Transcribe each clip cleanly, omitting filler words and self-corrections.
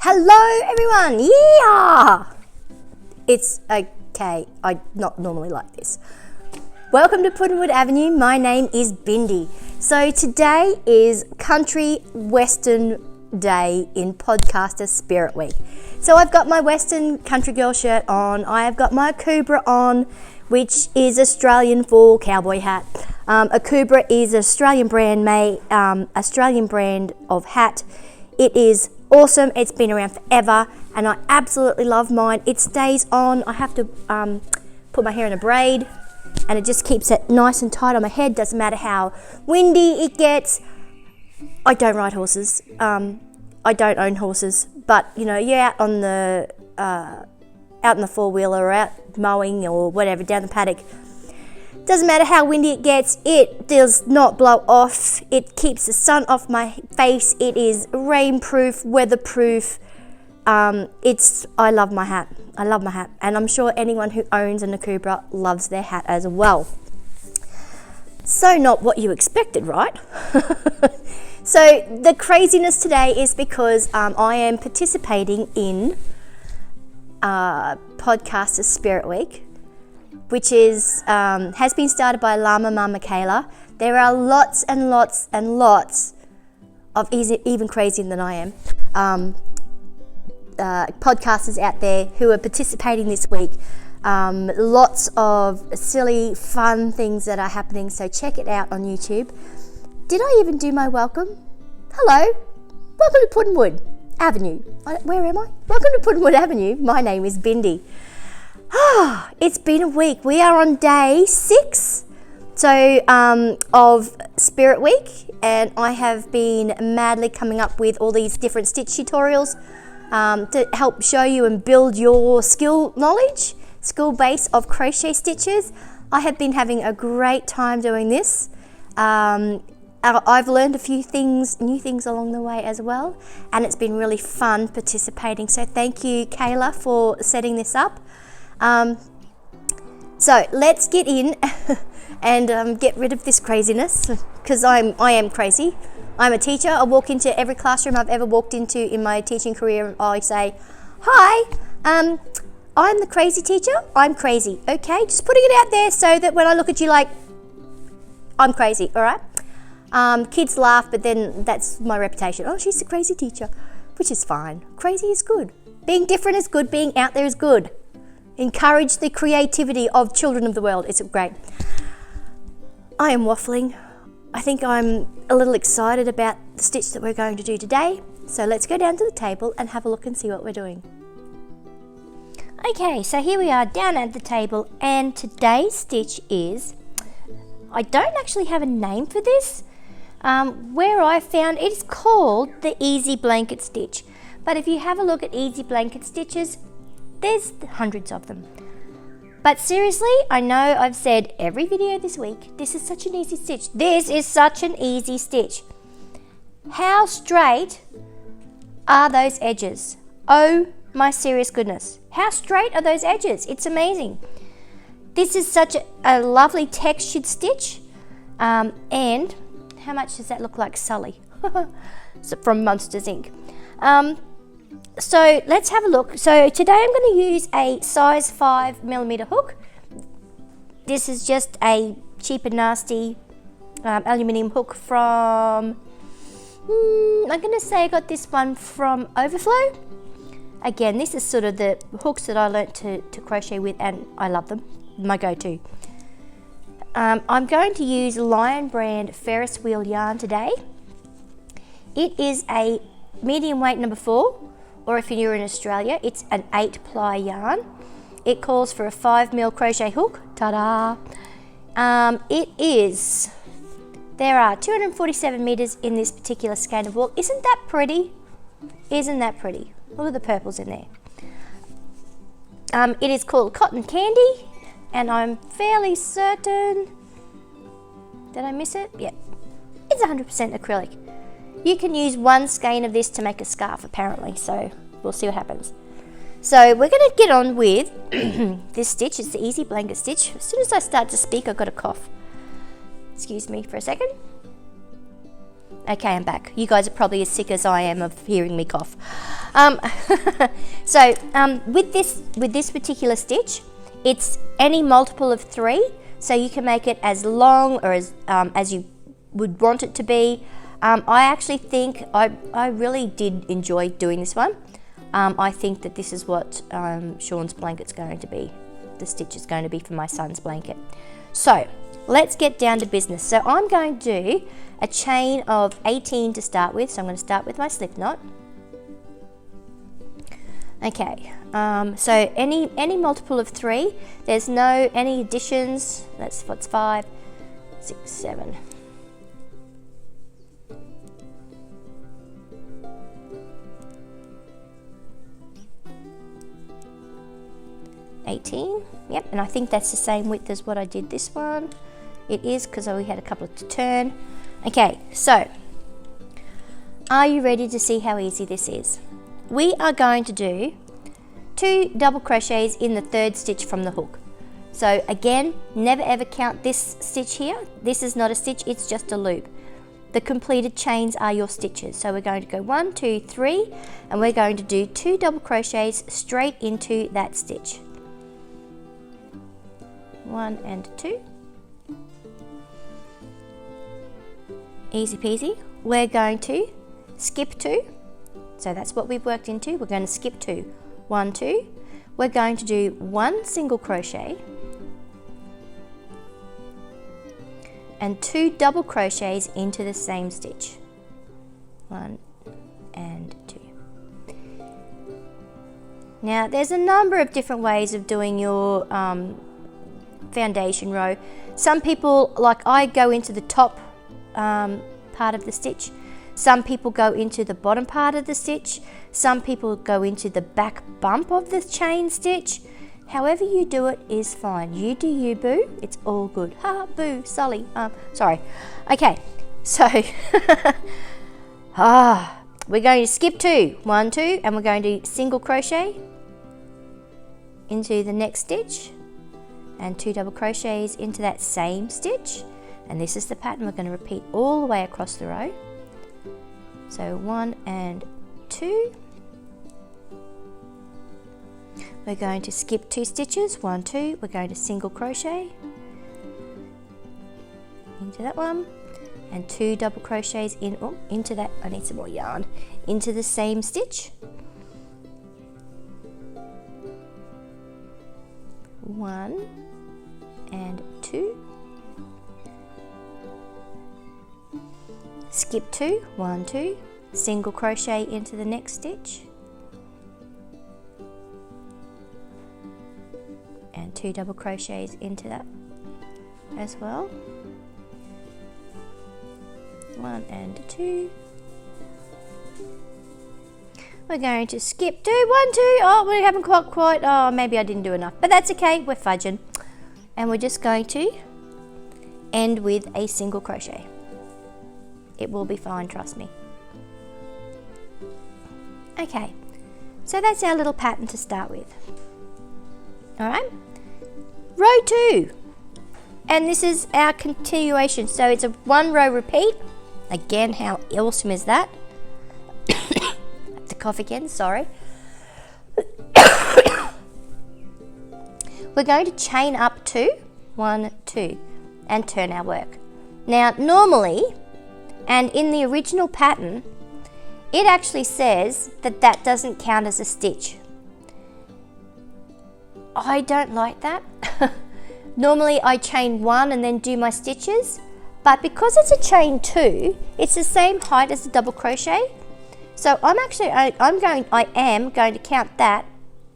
Hello everyone, yeah! It's okay, I not normally like this. Welcome to Puddinwood Avenue, my name is Bindi. So today is Country Western Day in Podcaster Spirit Week. So I've got my Western Country Girl shirt on, I have got my Akubra on, which is Australian for cowboy hat. Akubra is an Australian brand of hat. It is awesome. It's been around forever and I absolutely love mine. It stays on. I have to put my hair in a braid and it just keeps it nice and tight on my head. Doesn't matter how windy it gets. I don't ride horses. I don't own horses, but you know, you're out on the out in the four-wheeler or out mowing or whatever down the paddock. Doesn't matter how windy it gets, it does not blow off. It keeps the sun off my face. It is rainproof, weatherproof. I love my hat. I love my hat. And I'm sure anyone who owns an Akubra loves their hat as well. So not what you expected, right? So the craziness today is because I am participating in Podcaster Spirit Week, which is has been started by Llama Mama Kayla. There are lots and lots and lots of even crazier than I am podcasters out there who are participating this week. Lots of silly, fun things that are happening, so check it out on YouTube. Did I even do my welcome? Hello, welcome to Puddinwood Avenue. Where am I? Welcome to Puddinwood Avenue. My name is Bindi. It's been a week. We are on day 6 of Spirit Week, and I have been madly coming up with all these different stitch tutorials to help show you and build your skill base of crochet stitches. I have been having a great time doing this. I've learned a few new things along the way as well, and it's been really fun participating. So thank you, Kayla, for setting this up. So let's get in and get rid of this craziness, because I am crazy. I'm a teacher. I walk into every classroom I've ever walked into in my teaching career. I say, hi, I'm the crazy teacher. I'm crazy. Okay, just putting it out there so that when I look at you like, I'm crazy, all right? Kids laugh, but then that's my reputation. Oh, she's a crazy teacher, which is fine. Crazy is good. Being different is good. Being out there is good. Encourage the creativity of children of the world. It's great. I am waffling. I think I'm a little excited about the stitch that we're going to do today. So let's go down to the table and have a look and see what we're doing. Okay, so here we are down at the table, and today's stitch is, I don't actually have a name for this. Where I found it is called the Easy Blanket Stitch. But if you have a look at Easy Blanket Stitches, there's hundreds of them. But seriously, I know I've said every video this week, this is such an easy stitch. This is such an easy stitch. How straight are those edges? Oh my serious goodness. How straight are those edges? It's amazing. This is such a lovely textured stitch. And how much does that look like Sully from Monsters Inc? So let's have a look. So today I'm going to use a size 5mm hook. This is just a cheap and nasty aluminium hook from, I'm going to say I got this one from Overflow. Again, this is sort of the hooks that I learnt to crochet with, and I love them, my go-to. I'm going to use Lion brand Ferris wheel yarn today. It is a medium weight number 4. Or if you're in Australia, it's an 8-ply yarn. It calls for a 5mm crochet hook. Ta-da! There are 247 meters in this particular skein of wool. Isn't that pretty? Isn't that pretty? Look at the purples in there. It is called Cotton Candy, and I'm fairly certain, did I miss it? Yeah, it's 100% acrylic. You can use one skein of this to make a scarf apparently, so we'll see what happens. So we're going to get on with this stitch. It's the Easy Blanket Stitch. As soon as I start to speak, I've got a cough. Excuse me for a second. Okay, I'm back. You guys are probably as sick as I am of hearing me cough. With this particular stitch, it's any multiple of 3, so you can make it as long or as you would want it to be. I actually think I really did enjoy doing this one. I think that this is what Sean's blanket's going to be. The stitch is going to be for my son's blanket. So let's get down to business. So I'm going to do a chain of 18 to start with. So I'm going to start with my slip knot. Okay, so any multiple of 3. There's no any additions. That's what's 5, 6, 7. 18, yep, and I think that's the same width as what I did this one. It is, because we had a couple to turn. Okay, so are you ready to see how easy this is? We are going to do 2 double crochets in the 3rd stitch from the hook. So again, never ever count this stitch here. This is not a stitch, it's just a loop. The completed chains are your stitches. So we're going to go 1, 2, 3, and we're going to do 2 double crochets straight into that stitch. 1 and 2. Easy peasy. We're going to skip 2. So that's what we've worked into. We're going to skip 2. 1, 2. We're going to do 1 single crochet and 2 double crochets into the same stitch. 1 and 2. Now there's a number of different ways of doing your foundation row. Some people, like I, go into the top part of the stitch. Some people go into the bottom part of the stitch. Some people go into the back bump of the chain stitch. However you do it is fine. You do you, boo. It's all good. Ha, boo, Sully. Sorry. Okay, so we're going to skip 2. 1, 2, and we're going to single crochet into the next stitch and 2 double crochets into that same stitch. And this is the pattern we're going to repeat all the way across the row. So 1 and 2. We're going to skip 2 stitches, 1, 2. We're going to single crochet into that one and 2 double crochets into that. I need some more yarn. Into the same stitch. 1 and 2. Skip 2, 1, 2, single crochet into the next stitch and 2 double crochets into that as well. 1 and 2. We're going to skip 2, 1, 2. Oh, we haven't quite. Oh, maybe I didn't do enough, but that's okay. We're fudging, and we're just going to end with a single crochet. It will be fine, trust me. Okay, so that's our little pattern to start with. All right, row 2, and this is our continuation. So it's a 1 row repeat. Again, how awesome is that? I have to cough again, sorry. We're going to chain up 2, 1, 2, and turn our work. Now, normally, and in the original pattern, it actually says that that doesn't count as a stitch. I don't like that. Normally I chain 1 and then do my stitches, but because it's a chain 2, it's the same height as a double crochet. So I am going to count that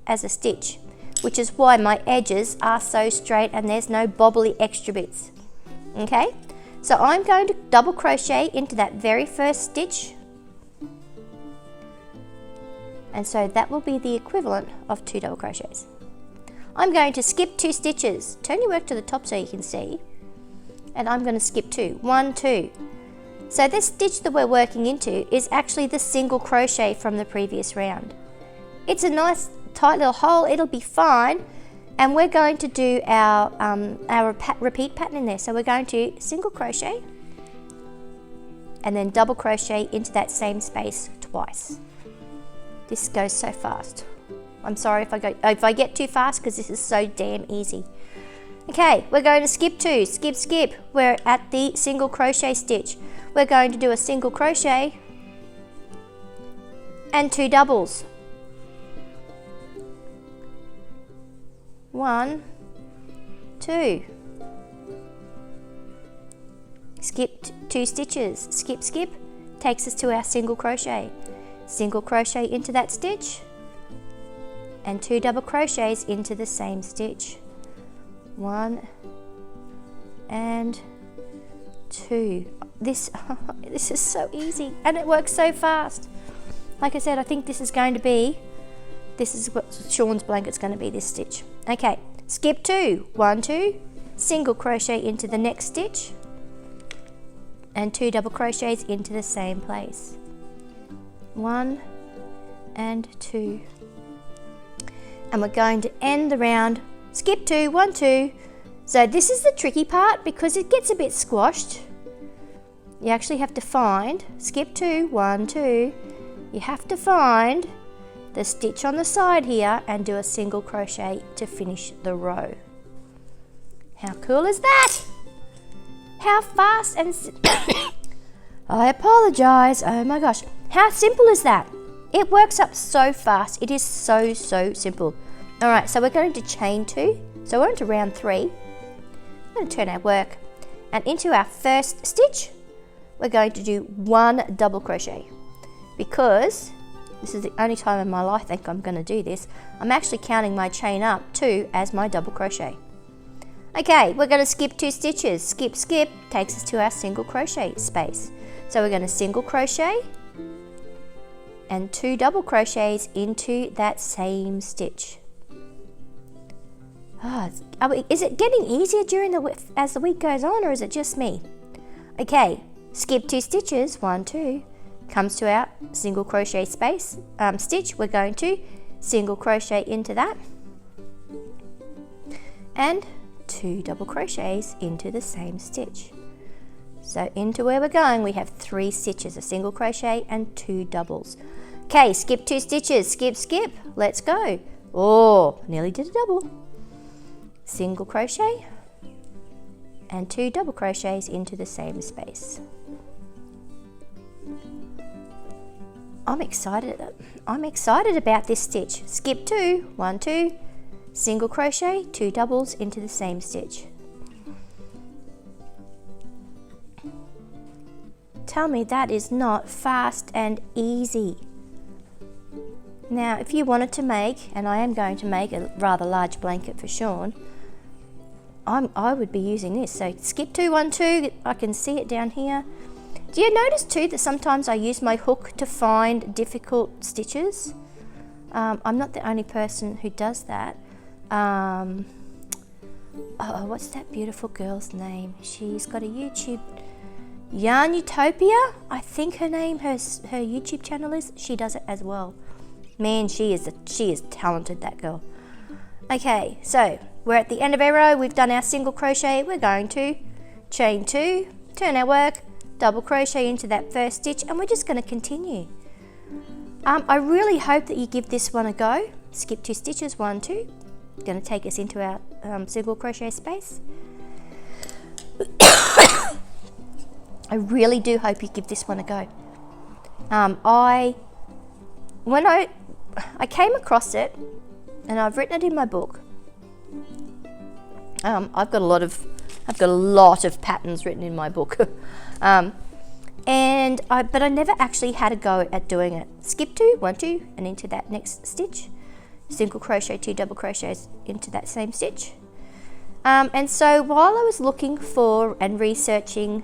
as a stitch, which is why my edges are so straight and there's no bobbly extra bits. Okay? So I'm going to double crochet into that very first stitch, and so that will be the equivalent of 2 double crochets. I'm going to skip 2 stitches. Turn your work to the top so you can see, and I'm going to skip 2, 1, 2. So this stitch that we're working into is actually the single crochet from the previous round. It's a nice tight little hole, it'll be fine. And we're going to do our repeat pattern in there. So we're going to single crochet and then double crochet into that same space twice. This goes so fast. I'm sorry if I get too fast, because this is so damn easy. Okay, we're going to skip 2, skip. We're at the single crochet stitch. We're going to do a single crochet and 2 doubles. 1, 2. Skip 2 stitches, skip, takes us to our single crochet. Single crochet into that stitch and 2 double crochets into the same stitch. 1 and 2. This is so easy, and it works so fast. Like I said, I think this is what Sean's blanket's going to be, this stitch. Okay, skip 2, 1, 2, single crochet into the next stitch and 2 double crochets into the same place. 1 and 2. And we're going to end the round, skip 2, 1, 2. So this is the tricky part, because it gets a bit squashed. You actually have to find, skip 2, 1, 2. You have to find the stitch on the side here and do a single crochet to finish the row. How cool is that? How fast and I apologize. Oh my gosh. How simple is that? It works up so fast. It is so simple. All right, so we're going to chain 2. So we're into round 3. I'm going to turn our work, and into our first stitch, we're going to do 1 double crochet, because this is the only time in my life I think I'm going to do this. I'm actually counting my chain up 2 as my double crochet. Okay, we're going to skip 2 stitches. Skip, takes us to our single crochet space. So we're going to single crochet and 2 double crochets into that same stitch. Is it getting easier as the week goes on, or is it just me? Okay, skip 2 stitches, 1, 2, comes to our single crochet space stitch. We're going to single crochet into that and 2 double crochets into the same stitch. So into where we're going, we have 3 stitches, a single crochet and 2 doubles. Okay, skip 2 stitches, skip, let's go. Oh, nearly did a double. Single crochet and 2 double crochets into the same space. I'm excited about this stitch. Skip 2, 1, 2, single crochet, 2 doubles into the same stitch. Tell me that is not fast and easy. Now, if you wanted to make, and I am going to make a rather large blanket for Sean, I would be using this. So skip 2, 1, 2, I can see it down here. Do you notice too that sometimes I use my hook to find difficult stitches? I'm not the only person who does that. What's that beautiful girl's name? She's got a YouTube, Yarn Utopia, I think her YouTube channel is. She does it as well. Man, she is talented, that girl. Okay, so we're at the end of our row. We've done our single crochet. We're going to chain 2, turn our work, double crochet into that first stitch, and we're just going to continue. I really hope that you give this one a go. Skip 2 stitches, 1, 2. Going to take us into our single crochet space. I really do hope you give this one a go. When I came across it, and I've written it in my book. I've got a lot of patterns written in my book. But I never actually had a go at doing it. Skip 2, 1, 2, and into that next stitch. Single crochet, 2 double crochets into that same stitch. And so while I was looking for and researching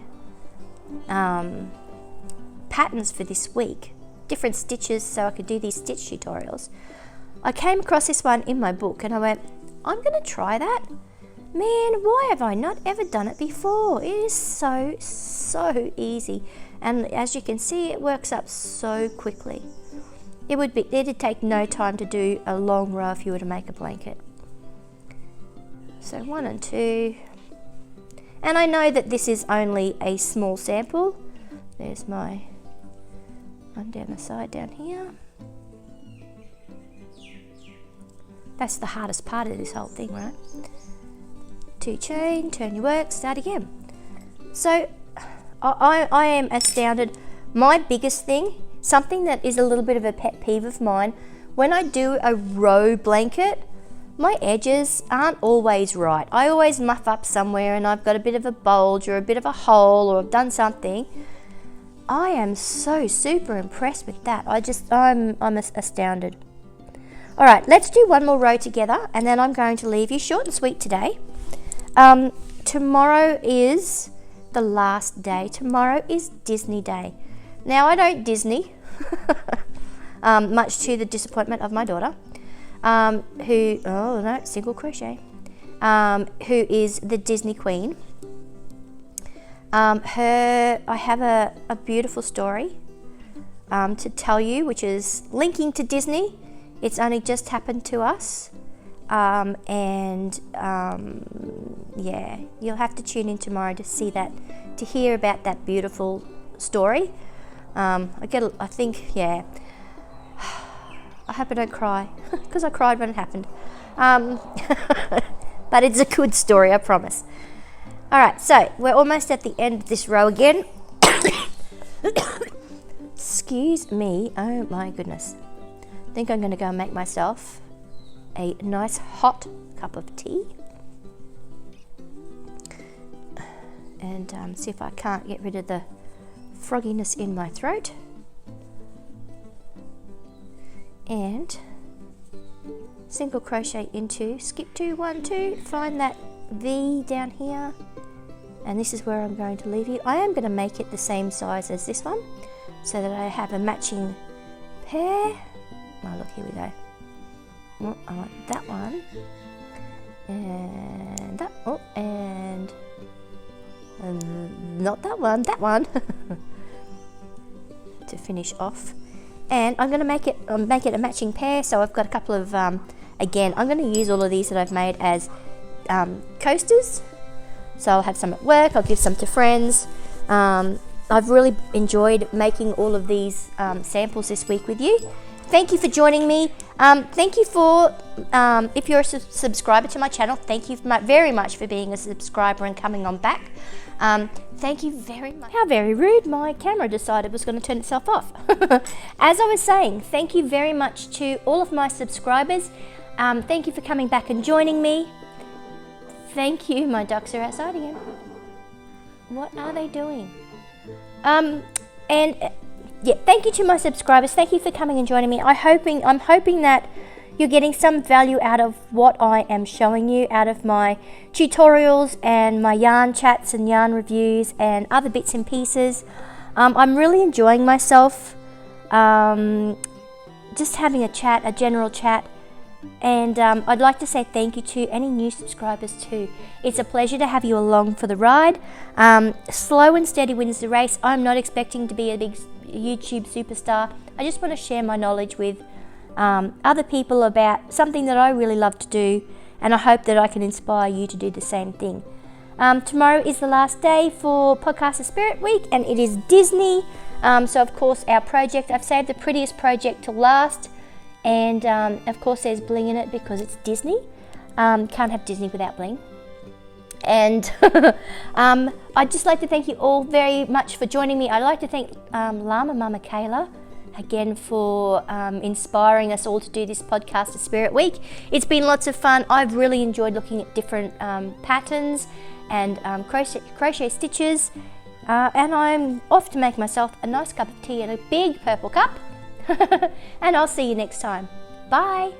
patterns for this week, different stitches so I could do these stitch tutorials, I came across this one in my book and I went, I'm going to try that. Man, why have I not ever done it before? It is so easy. And as you can see, it works up so quickly. It'd take no time to do a long row if you were to make a blanket. So 1 and 2. And I know that this is only a small sample. There's my one down the side down here. That's the hardest part of this whole thing, right? 2 chain, turn your work, start again. So I am astounded. My biggest thing, something that is a little bit of a pet peeve of mine, when I do a row blanket, my edges aren't always right. I always muff up somewhere and I've got a bit of a bulge or a bit of a hole, or I've done something. I am so super impressed with that. I'm astounded. All right, let's do one more row together and then I'm going to leave you short and sweet today. Tomorrow is the last day. Tomorrow is Disney Day. Now I don't Disney, much to the disappointment of my daughter, single crochet, who is the Disney Queen. I have a beautiful story to tell you, which is linking to Disney. It's only just happened to us. Yeah, you'll have to tune in tomorrow to see that, to hear about that beautiful story. I hope I don't cry, because I cried when it happened. But it's a good story, I promise. All right, so we're almost at the end of this row again. Excuse me, oh my goodness. I think I'm going to go and make myself a nice hot cup of tea. And see if I can't get rid of the frogginess in my throat. And single crochet into, skip 2, 1, 2, find that V down here, and this is where I'm going to leave you. I am going to make it the same size as this one so that I have a matching pair. Oh look, here we go. Oh, I want that one and that, and not that one to finish off. And I'm going to make it a matching pair, so I've got a couple of again, I'm going to use all of these that I've made as coasters, so I'll have some at work, I'll give some to friends. I've really enjoyed making all of these samples this week with you. Thank you for joining me. Thank you for, if you're a subscriber to my channel, thank you very much for being a subscriber and coming on back. Thank you very much. How very rude, my camera decided it was going to turn itself off. As I was saying, thank you very much to all of my subscribers. Thank you for coming back and joining me. Thank you. My ducks are outside again. What are they doing? Yeah, thank you to my subscribers. Thank you for coming and joining me. I'm hoping that you're getting some value out of what I am showing you, out of my tutorials and my yarn chats and yarn reviews and other bits and pieces. I'm really enjoying myself, just having a chat, a general chat. And I'd like to say thank you to any new subscribers too. It's a pleasure to have you along for the ride. Slow and steady wins the race. I'm not expecting to be a big YouTube superstar. I just want to share my knowledge with other people about something that I really love to do, and I hope that I can inspire you to do the same thing. Tomorrow is the last day for Podcaster Spirit Week, and it is Disney. So of course our project, I've saved the prettiest project to last, and of course there's bling in it because it's Disney. Can't have Disney without bling. And I'd just like to thank you all very much for joining me. I'd like to thank Llama Mama Kayla again for inspiring us all to do this Podcaster Spirit Week. It's been lots of fun. I've really enjoyed looking at different patterns and crochet stitches, and I'm off to make myself a nice cup of tea in a big purple cup. And I'll see you next time. Bye.